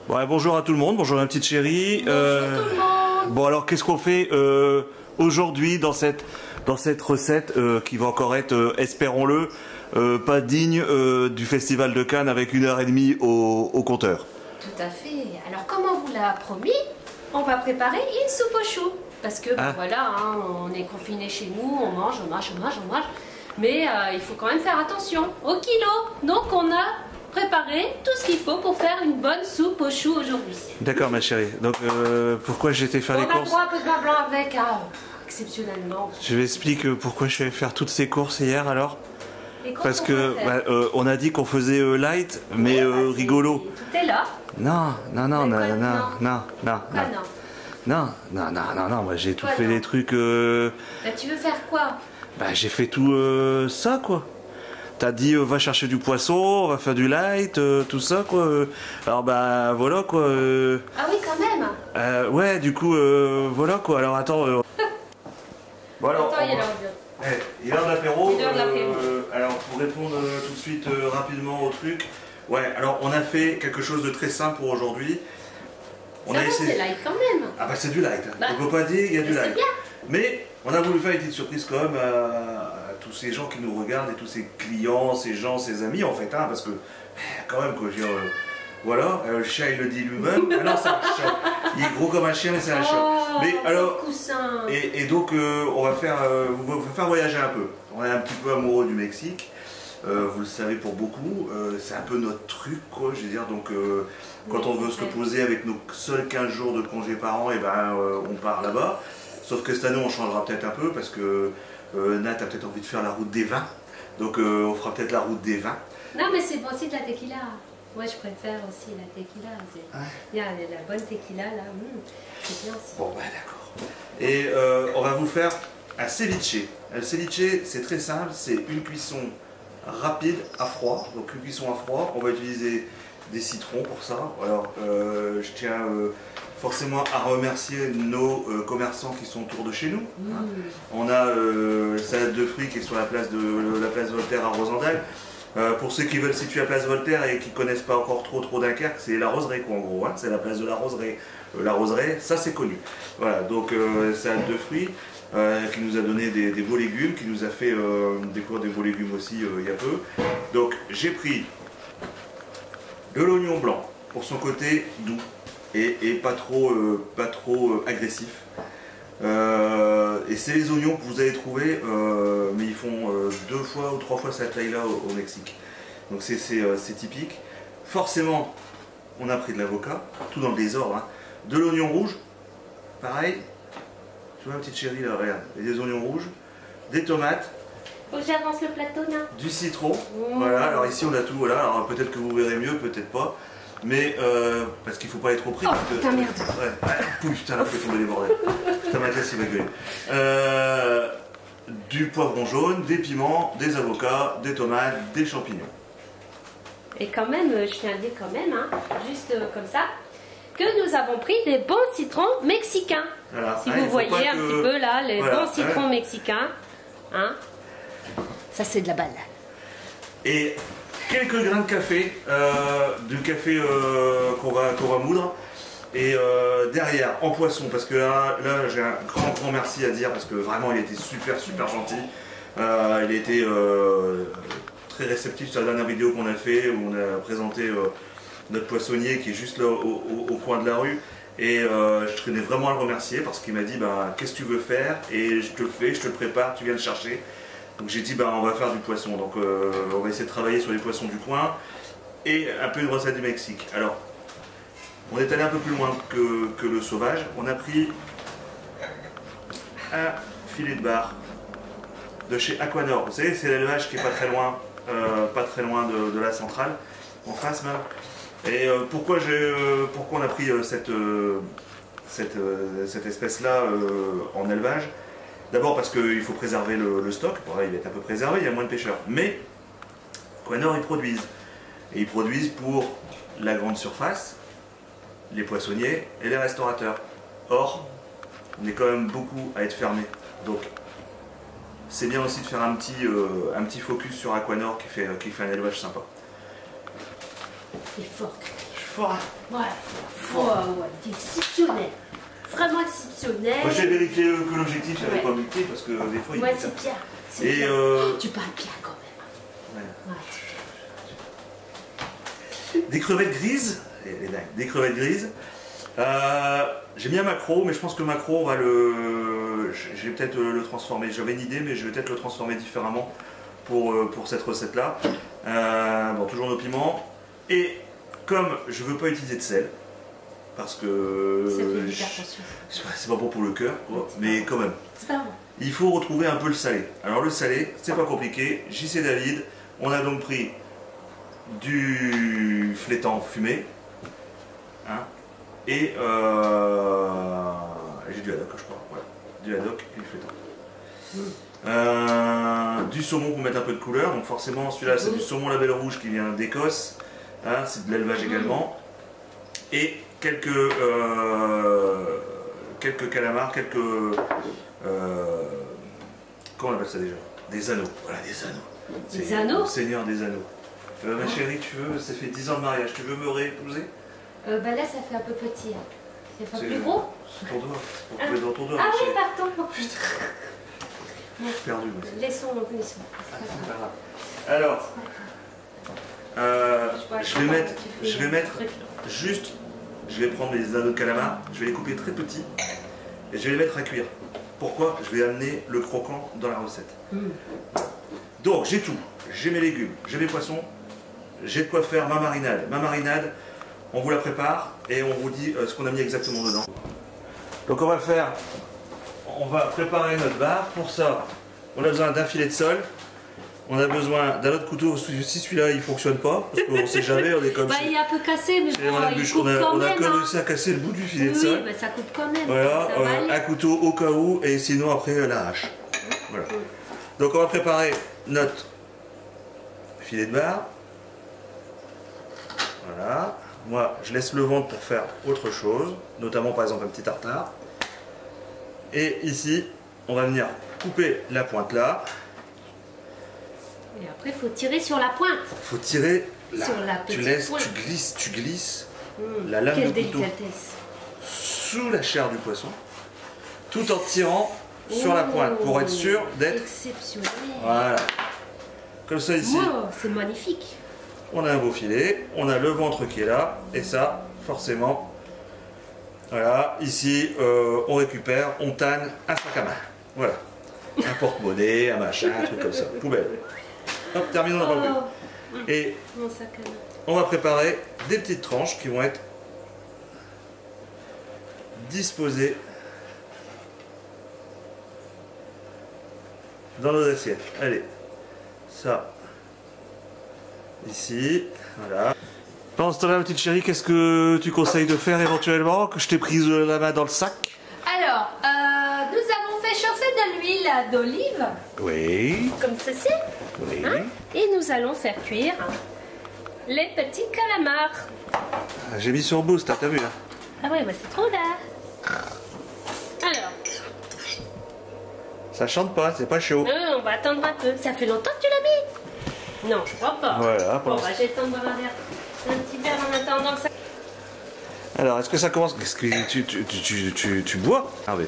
Ouais, bonjour à tout le monde, bonjour ma petite chérie. Bonjour tout le monde. Bon alors qu'est-ce qu'on fait aujourd'hui dans cette recette qui va encore être, espérons-le, pas digne du Festival de Cannes avec 1h30 au compteur. Tout à fait. Alors comme on vous l'a promis, on va préparer une soupe aux choux. Parce que voilà, hein, on est confinés chez nous, on mange. Mais il faut quand même faire attention au kilo. Donc on a préparé tout ce qu'il faut pour faire une bonne soupe aux choux aujourd'hui. D'accord ma chérie. Donc pourquoi j'ai été faire les courses? On a droit à un peu de vin blanc avec, exceptionnellement. Je vais expliquer pourquoi je suis allé faire toutes ces courses hier alors. Parce que on a dit qu'on faisait light, mais rigolo. Tout est là. Non, moi j'ai tout fait les trucs. Bah, tu veux faire quoi? Bah j'ai fait tout ça quoi. T'as dit va chercher du poisson, on va faire du light, tout ça quoi. Alors bah voilà quoi. Ah oui quand même. Ouais du coup voilà quoi. Alors attends. Bon alors. Attends, Il est l'heure de l'apéro. Alors pour répondre tout de suite rapidement au truc. Ouais alors on a fait quelque chose de très simple pour aujourd'hui. Ça va, c'est light quand même. Ah bah c'est du light. On peut pas dire il y a du light. Bien. Mais on a voulu faire une petite surprise quand même à tous ces gens qui nous regardent et tous ces clients, ces gens, ces amis en fait, hein, parce que quand même quoi, je veux dire, voilà, le chat il le dit lui-même. Ah non c'est un chat. Il est gros comme un chien mais c'est un chat. Mais alors et donc on va faire vous faire voyager un peu. On est un petit peu amoureux du Mexique. Vous le savez pour beaucoup, c'est un peu notre truc quoi, je veux dire, donc quand on veut se reposer avec nos seuls 15 jours de congé par an, et ben on part là-bas. Sauf que cette année on changera peut-être un peu parce que Nat a peut-être envie de faire la route des vins, donc on fera peut-être la route des vins. Non mais c'est aussi de la tequila. Moi je préfère aussi la tequila. Il y a la bonne tequila là, c'est bien aussi. Bon bah d'accord. Et on va vous faire un ceviche. Le ceviche c'est très simple, c'est une cuisson rapide à froid, donc une cuisson à froid. On va utiliser des citrons pour ça. Alors je tiens forcément à remercier nos commerçants qui sont autour de chez nous. On a salade de fruits qui est sur la place Voltaire à Rosendael. Pour ceux qui veulent situer la place Voltaire et qui ne connaissent pas encore trop Dunkerque, c'est la Roseraie quoi en gros, hein. C'est la place de la Roseraie. La Roseraie, ça c'est connu. Voilà, donc salade de fruits. Qui nous a donné des beaux légumes, qui nous a fait découvrir des beaux légumes aussi il y a peu. Donc j'ai pris de l'oignon blanc pour son côté doux et pas trop agressif. Et c'est les oignons que vous allez trouver, mais ils font 2 fois ou 3 fois cette taille-là au Mexique. Donc c'est typique. Forcément, on a pris de l'avocat, tout dans le désordre, hein. De l'oignon rouge, pareil. Tu vois ma petite chérie là, regarde, il y a des oignons rouges, des tomates. Faut que j'avance le plateau là. Du citron, voilà, alors ici on a tout, voilà, alors peut-être que vous verrez mieux, peut-être pas, mais parce qu'il faut pas être trop pris. Oh putain merde. Ouais, putain la fait tomber les bordels. Putain ma classe il va gueuler. Du poivron jaune, des piments, des avocats, des tomates, des champignons. Et quand même, je tiens à dire quand même, hein, juste comme ça, que nous avons pris des bons citrons mexicains. Voilà. Si vous voyez un petit peu là, les bons citrons mexicains, hein, ça c'est de la balle. Et quelques grains de café, du café qu'on va moudre. Et derrière, en poisson, parce que là j'ai un grand merci à dire, parce que vraiment il était super gentil. Il a été très réceptif sur la dernière vidéo qu'on a fait, où on a présenté notre poissonnier qui est juste là au coin de la rue. Et je tenais vraiment à le remercier parce qu'il m'a dit qu'est-ce que tu veux faire, et je te le fais, je te le prépare, tu viens le chercher. Donc j'ai dit on va faire du poisson, donc on va essayer de travailler sur les poissons du coin et un peu une recette du Mexique. Alors on est allé un peu plus loin que le sauvage. On a pris un filet de bar de chez Aquanor. Vous savez, c'est l'élevage qui est pas très loin de la centrale, en face même. Et pourquoi on a pris cette espèce-là en élevage? D'abord parce qu'il faut préserver le stock. Bon, là, il va être un peu préservé, il y a moins de pêcheurs. Mais Aquanor, ils produisent. Et ils produisent pour la grande surface, les poissonniers et les restaurateurs. Or, on est quand même beaucoup à être fermé. Donc, c'est bien aussi de faire un petit focus sur Aquanor qui fait un élevage sympa. Il est fort. Fora. Ouais. Ouais, exceptionnel. Vraiment exceptionnel. Moi j'ai vérifié que l'objectif n'avait pas muté parce que des fois il ouais, mute. c'est bien. Et bien. Tu parles bien quand même. Ouais. Ouais. Des crevettes grises. Des crevettes grises. J'ai mis un macro, mais je pense que le macro, on va je vais peut-être le transformer. J'avais une idée, mais je vais peut-être le transformer différemment pour cette recette-là. Bon, toujours nos piments. Et comme je veux pas utiliser de sel, parce que c'est pas bon pour le cœur, mais quand même. C'est pas bon. Il faut retrouver un peu le salé. Alors le salé, c'est pas compliqué. JC David, on a donc pris du flétan fumé, hein, et j'ai du haddock, je crois. Voilà. Du haddock et du flétan. Du saumon pour mettre un peu de couleur. Donc forcément, celui-là, c'est du saumon label rouge qui vient d'Écosse. Hein, c'est de l'élevage également. Et quelques calamars, comment on appelle ça déjà? Des anneaux. Voilà, des anneaux. Des anneaux? Le Seigneur des anneaux. Ma chérie, tu veux, ça fait 10 ans de mariage, tu veux me réépouser? Bah là, ça fait un peu petit. Hein. C'est pas plus gros? C'est ton doigt. Pour couper dans ton doigt. Ah oui, pardon. Putain. Je suis perdu. Moi. Laissons. Alors, je vais mettre juste, je vais prendre les anneaux de calamar, je vais les couper très petits et je vais les mettre à cuire. Pourquoi? Je vais amener le croquant dans la recette. Donc j'ai tout, j'ai mes légumes, j'ai mes poissons, j'ai de quoi faire ma marinade. Ma marinade, on vous la prépare et on vous dit ce qu'on a mis exactement dedans. Donc on va préparer notre bar. Pour ça, on a besoin d'un filet de sole. On a besoin d'un autre couteau, si celui-là il fonctionne pas, parce qu'on sait jamais, on est comme ça. Il est un peu cassé, mais bon, il coupe quand même. On a réussi à casser le bout du filet de sole. Oui, mais ça coupe quand même. Voilà, un couteau au cas où, et sinon après la hache. Voilà. Donc on va préparer notre filet de bar. Voilà. Moi, je laisse le ventre pour faire autre chose, notamment par exemple un petit tartare. Et ici, on va venir couper la pointe là. Et après, il faut tirer sur la pointe. Il faut tirer là. Sur la petite pointe. Tu glisses la lame de couteau sous la chair du poisson, tout en tirant sur la pointe pour être sûr d'être exceptionnel. Voilà. Comme ça ici. Wow, c'est magnifique. On a un beau filet, on a le ventre qui est là, et ça, forcément, voilà, ici, on récupère, on tanne un sac à main. Voilà. Un porte-monnaie, un machin, un truc comme ça. Poubelle. Hop, terminons la revue. Et on va préparer des petites tranches qui vont être disposées dans nos assiettes. Allez, ça, ici, voilà. Pendant ce temps-là, ma petite chérie, qu'est-ce que tu conseilles de faire éventuellement? Que je t'ai prise la main dans le sac? Alors, nous avons fait chauffer de l'huile d'olive. Oui. Comme ceci. Oui. Hein? Et nous allons faire cuire les petits calamars. J'ai mis sur boost, t'as vu là? Ah ouais, bah c'est trop là. Alors. Ça chante pas, c'est pas chaud. On va attendre un peu. Ça fait longtemps que tu l'as mis? Non, je crois pas. Voilà. Bon, bah j'ai le temps de boire un verre. Un petit verre en attendant que ça... Alors, est-ce que ça commence? Est-ce que tu bois? Ah oui.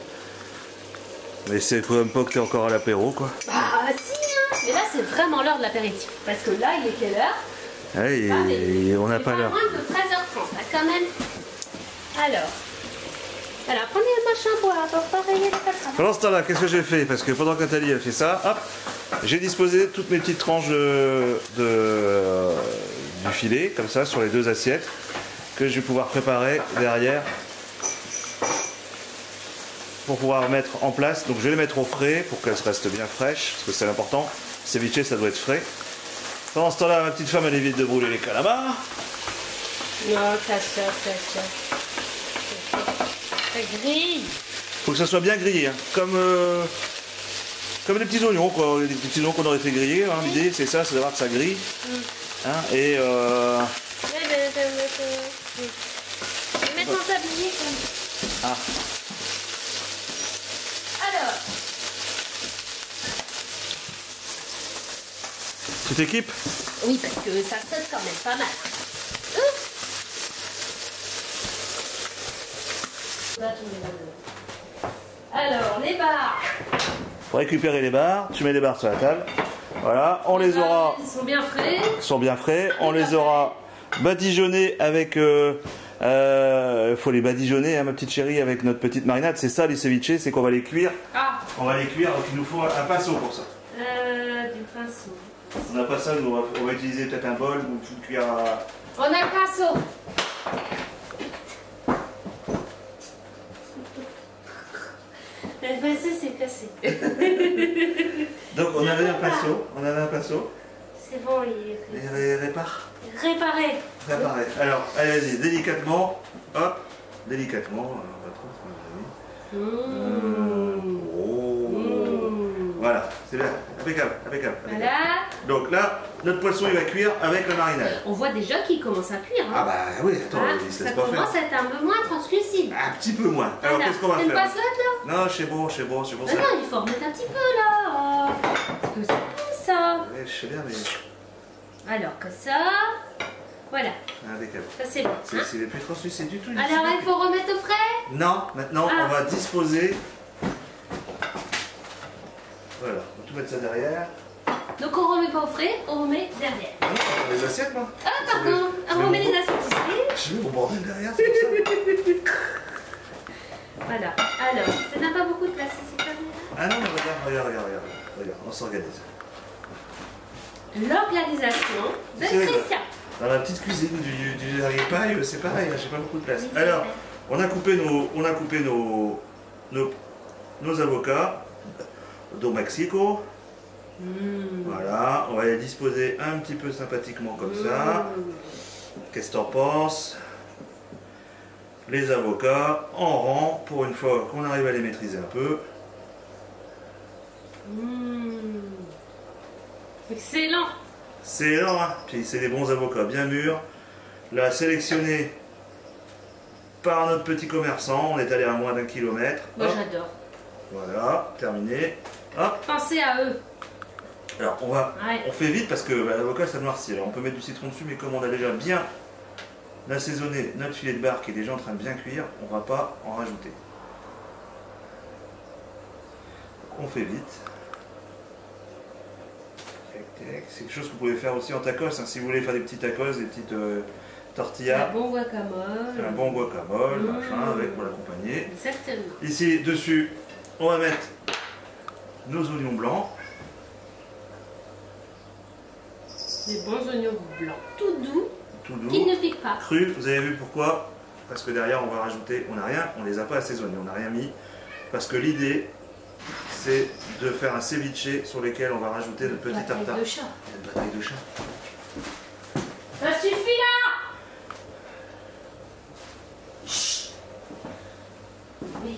Mais c'est quand même pas que t'es encore à l'apéro, quoi. Bah si, hein. Mais là, c'est vraiment l'heure de l'apéritif. Parce que là, il est quelle heure? Ouais, on n'a pas l'heure. Moins de 13h30, là, quand même. Alors, prenez le machin à boire, pour pas rayer les casseroles. Pendant ce temps-là, qu'est-ce que j'ai fait? Parce que pendant que Nathalie a fait ça, hop, j'ai disposé toutes mes petites tranches du filet, comme ça, sur les deux assiettes, que je vais pouvoir préparer derrière pour pouvoir mettre en place. Donc je vais les mettre au frais pour qu'elles restent bien fraîches, parce que c'est important. Ceviche, ça doit être frais. Pendant ce temps-là, ma petite femme, elle évite de brûler les calamars. Non, ça grille. Faut que ça soit bien grillé, hein. Comme les petits oignons, quoi. Les petits oignons qu'on aurait fait griller, hein. L'idée, c'est ça, c'est d'avoir que ça grille. Hein, et Mets ton tablier comme... Ah. Alors. Tu t'équipes? Oui, parce que ça saute quand même pas mal. Là, tu mets là-dedans. Alors, les barres. Pour récupérer les barres, tu mets les barres sur la table. Voilà, on les aura. Ils sont bien frais. Ils sont bien frais. On les aura badigeonnés avec. Faut les badigeonner, hein, ma petite chérie, avec notre petite marinade. C'est ça les ceviches, c'est qu'on va les cuire. Ah. On va les cuire, donc il nous faut un pinceau pour ça. Du pinceau. On n'a pas ça, nous on va utiliser peut-être un bol ou une cuillère à... On a le pinceau. Le pinceau c'est cassé. Donc on avait un pinceau, C'est bon, il est répare. réparé. Réparé. Alors, allez vas-y, délicatement, hop, délicatement, on va trop, Voilà, c'est bien, impeccable. Voilà. Donc là, notre poisson il va cuire avec la marinade. On voit déjà qu'il commence à cuire. Hein. Ah bah oui, attends, il se ça laisse pas faire. commence à être un peu moins translucide. Un petit peu moins. Alors qu'est-ce qu'on va faire? faire? Une passe là? Non, c'est bon ça. Non, il faut remettre un petit peu là. Parce que c'est tout ça. Ouais, je sais bien, mais... Alors que ça... Voilà. Impeccable. Ça c'est bon. C'est plus translucide du tout. Alors il faut remettre au frais? Non, maintenant on va disposer... Voilà, on va tout mettre ça derrière. Donc on remet pas au frais, on remet derrière. Non, on met les assiettes, moi. Ah pardon, on remet les assiettes ici. Je mets mon bordel derrière, c'est pour ça. Voilà, alors, ça n'a pas beaucoup de place ici quand même. Ah non, mais regarde, on s'organise. L'organisation de C'est Christian. Dans la petite cuisine du paille, c'est pareil, j'ai pas beaucoup de place. Oui, Alors, on a coupé nos avocats do Mexico. Voilà, on va les disposer un petit peu sympathiquement comme ça. Qu'est-ce que t'en penses? Les avocats en rang pour une fois qu'on arrive à les maîtriser un peu. Excellent. C'est énorme, hein. Puis c'est des bons avocats bien mûrs. Là, sélectionnés par notre petit commerçant, on est allé à moins d'1 kilomètre. Moi j'adore. Voilà, terminé. Hop. Pensez à eux. Alors on fait vite parce que l'avocat ça noircit. Alors on peut mettre du citron dessus, mais comme on a déjà bien assaisonné notre filet de bar qui est déjà en train de bien cuire, on va pas en rajouter. On fait vite. C'est quelque chose que vous pouvez faire aussi en tacos, hein, si vous voulez faire des petits tacos, des petites tortillas. Un bon guacamole. Un bon guacamole, machin, avec pour l'accompagner. Exactement. Ici, dessus, on va mettre nos oignons blancs. Des bons oignons blancs, tout doux, qui ne piquent pas. Crus, vous avez vu pourquoi? Parce que derrière, on va rajouter, on n'a rien, on les a pas assaisonnés, on n'a rien mis. Parce que l'idée, c'est de faire un ceviche sur lequel on va rajouter notre petit tartare. Bataille de chat. Une bataille de chat. Ça suffit là. Chut. Oui.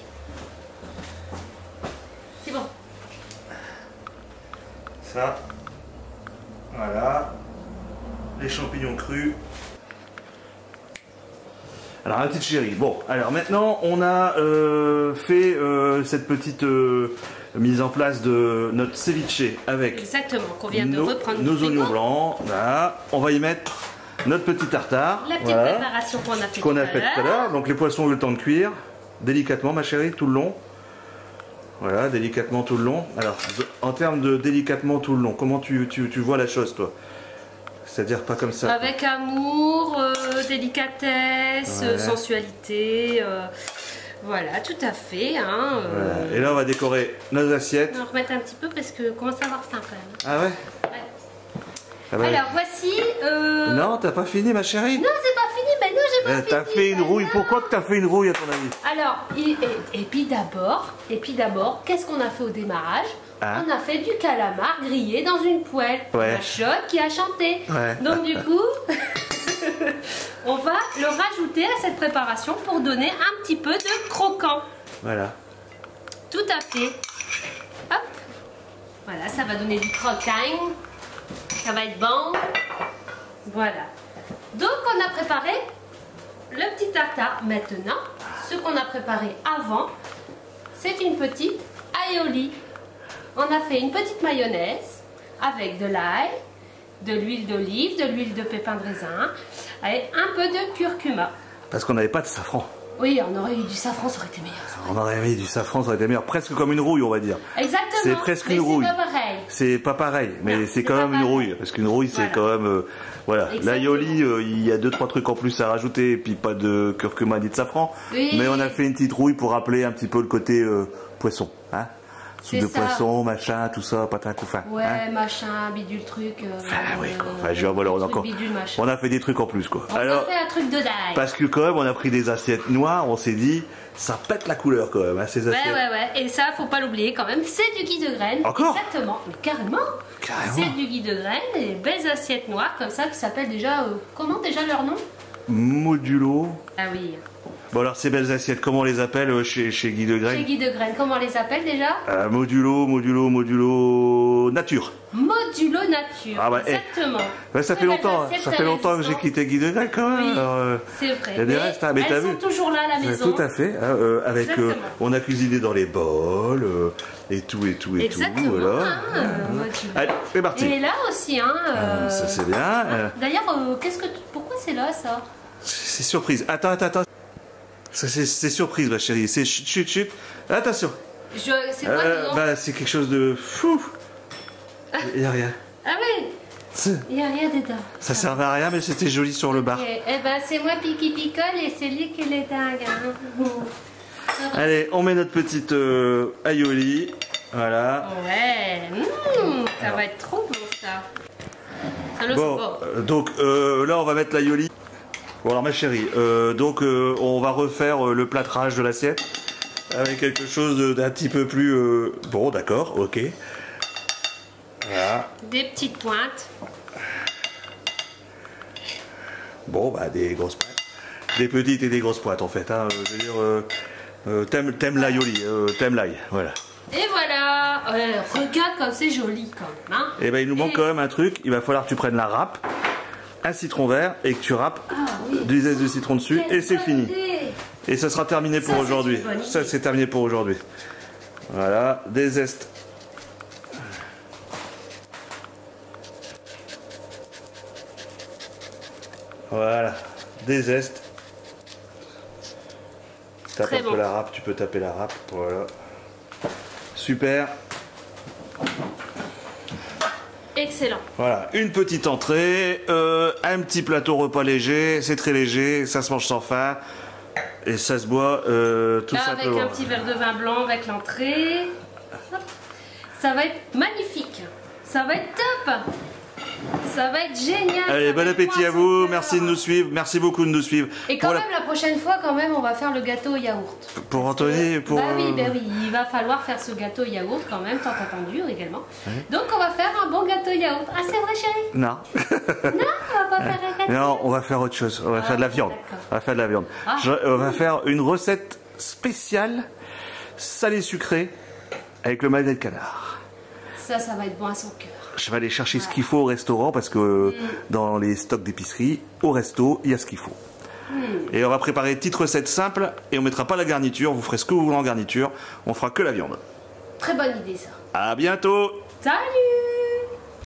C'est bon. Ça, voilà. Les champignons crus. Alors, ma petite chérie, bon, alors maintenant, on a fait cette petite mise en place de notre ceviche avec Exactement, qu'on vient de reprendre nos oignons blancs. Voilà. On va y mettre notre petit tartare. La petite préparation qu'on a fait tout à l'heure. Donc les poissons ont le temps de cuire délicatement, ma chérie, tout le long. Voilà, délicatement tout le long. Alors, en termes de délicatement tout le long, comment tu vois la chose, toi? C'est-à-dire pas comme ça. Avec amour, délicatesse, sensualité. Voilà, tout à fait. Hein, voilà. Et là, on va décorer nos assiettes. On va remettre un petit peu parce que commence à avoir faim quand même. Ah ouais, Ah bah alors, voici... Non, t'as pas fini, ma chérie? Non, c'est pas fini. Ben non, j'ai pas fini. T'as fait une rouille. Pourquoi que t'as fait une rouille, à ton avis? Alors, et puis d'abord, qu'est-ce qu'on a fait au démarrage? On a fait du calamar grillé dans une poêle. La chiotte qui a chanté. Donc du coup, on va le rajouter à cette préparation pour donner un petit peu de croquant. Voilà. Tout à fait. Hop. Voilà, ça va donner du croquant. Ça va être bon. Voilà. Donc on a préparé le petit tartare. Maintenant, ce qu'on a préparé avant, c'est une petite aioli. On a fait une petite mayonnaise avec de l'ail, de l'huile d'olive, de l'huile de pépin de raisin et un peu de curcuma. Parce qu'on n'avait pas de safran. Oui, on aurait eu du safran, ça aurait été meilleur. On aurait mis du safran, ça aurait été meilleur. Presque comme une rouille, on va dire. Exactement. C'est presque une rouille. C'est pas pareil. C'est pas pareil, mais c'est quand même pas une pareil. rouille. Parce qu'une rouille, c'est Voilà. quand même... voilà. Exactement. L'aioli, il y a 2-3 trucs en plus à rajouter, et puis pas de curcuma ni de safran. Oui. Mais on a fait une petite rouille pour rappeler un petit peu le côté poisson. Hein, soupe de ça. poisson, machin, tout ça, patin couffin. Ouais, Hein. machin, bidule truc. Ah oui, quoi. Enfin, voilà, on a encore... Bidule, machin. On a fait des trucs en plus, quoi. On a fait un truc de dingue. Parce que quand même, on a pris des assiettes noires, on s'est dit, ça pète la couleur quand même, hein, ces assiettes. Ouais. Et ça, faut pas l'oublier quand même, c'est du gui de graines. Encore? Exactement. Carrément. C'est du gui de graines et belles assiettes noires comme ça qui s'appellent déjà. Comment déjà leur nom? Modulo. Ah oui. Bon alors ces belles assiettes, comment on les appelle chez Guy de Graines? Chez Guy de Graines, comment on les appelle déjà? Modulo nature. Modulo nature. Ah bah, exactement. Ouais, ça Très fait belles longtemps, assiettes ça fait longtemps que j'ai quitté Guy de Graines quand même. Oui, alors, c'est vrai. Il y a des restes, hein, mais t'as elles vu? sont toujours là à la maison. Tout à fait. Hein, avec, on a cuisiné dans les bols et tout. Exactement. Voilà. Modulo. Allez, c'est parti. Et là aussi, hein. Ça c'est bien. D'ailleurs, pourquoi c'est là ça? C'est surprise. Attends. C'est surprise, ma chérie. C'est chut. Attention. C'est quoi dedans? C'est quelque chose de fou. Il n'y a rien. Ah oui. Il n'y a rien dedans. Ça servait à rien, mais c'était joli sur le bar. Okay. Eh ben, c'est moi Piqui Picole et c'est lui qui est dingue. Hein. Allez, on met notre petite aioli. Voilà. Ouais. Ça va être trop bon ça. Bon, donc là, on va mettre l'aioli. Bon, alors ma chérie, on va refaire le plâtrage de l'assiette avec quelque chose d'un petit peu plus... Bon, d'accord, ok. Voilà. Des petites pointes. Bon, bah des grosses pointes. Des petites et des grosses pointes en fait. Hein. Je veux dire, t'aimes l'aioli, t'aimes l'ail, voilà. Et voilà. Regarde comme c'est joli quand même. Hein. Et ben il nous manque quand même un truc. Il va falloir que tu prennes la râpe, un citron vert et que tu râpes du zeste de citron dessus et c'est fini. Et ça sera terminé pour aujourd'hui. Ça c'est terminé pour aujourd'hui. Voilà, des zestes. Voilà, des zestes. Tape un peu la râpe, tu peux taper la râpe. Voilà. Super. Excellent. Voilà, une petite entrée, un petit plateau repas léger, c'est très léger, ça se mange sans faim et ça se boit tout là, simplement. avec un petit verre de vin blanc avec l'entrée. Ça va être magnifique. Ça va être top. Ça va être génial. Allez, bon appétit à vous, merci de nous suivre, merci beaucoup de nous suivre. Et quand même la prochaine fois, quand même, on va faire le gâteau au yaourt. Pour Anthony, pour... Bah oui, il va falloir faire ce gâteau au yaourt quand même, tant attendu également. Donc on va faire un bon gâteau au yaourt. Ah c'est vrai chérie? Non. Non, on va pas faire un gâteau. Non, on va faire autre chose, on va faire de la viande. On va faire de la viande. On va faire une recette spéciale, salée sucrée, avec le magret de canard. Ça va être bon à son cœur. Je vais aller chercher ce qu'il faut au restaurant parce que dans les stocks d'épicerie, au resto, il y a ce qu'il faut. Et on va préparer une petite recette simple et on mettra pas la garniture, vous ferez ce que vous voulez en garniture, on fera que la viande. Très bonne idée ça. À bientôt. Salut!